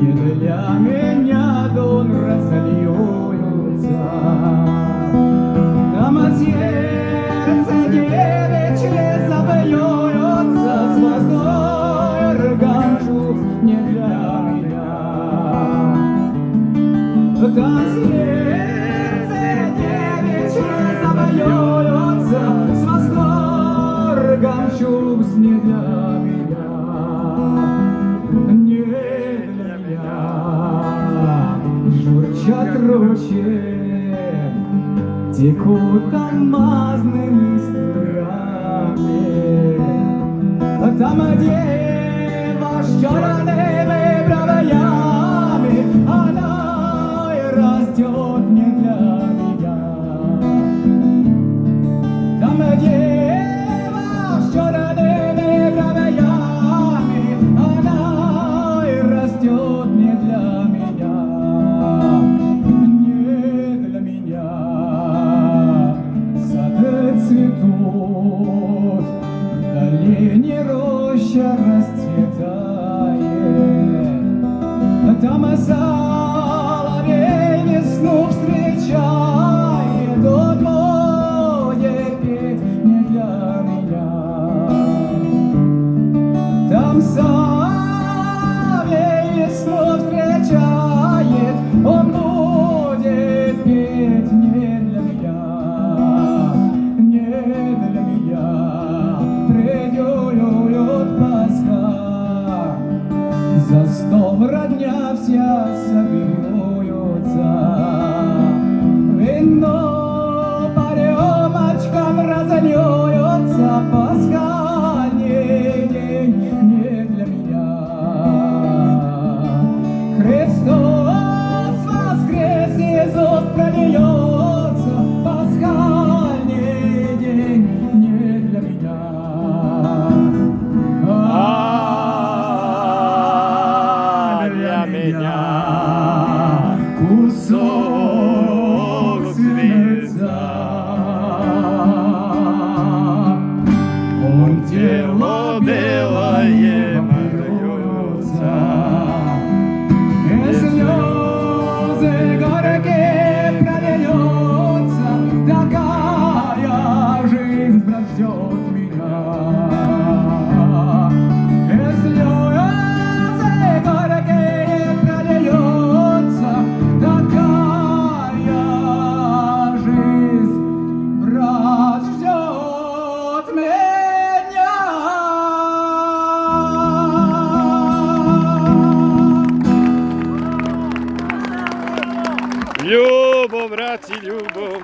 не для меня дон разольется. Там от сердца девичье забьется, с восторгом не для меня. Там сердце девичье забьется, с восторгом чувств не для меня. Не для меня. Журчат ручьи, текут алмазными струями. Там дева с черными бровями, она и растет не для меня. Там дева с черными бровями, она и растет не для меня. Не для меня. Сады цветут, в долине роща расцветает. Там соловей весну встречает, он будет петь не для меня. Там соловей весну встречает, он будет петь не для меня. Не для меня. Придет Пасха, за стол родня вся соберется. Вино по рюмочкам разольется, пасхальный день не для меня. Христос воскрес, Иисус прольется, пасхальный день не для меня. Для меня кусок свинца. Он тело белое морется, и слезы горькие прольется. Такая жизнь ждет меня. И слезы горькие прольется. Такая жизнь, брат, ждет меня. Любо, браті, любо.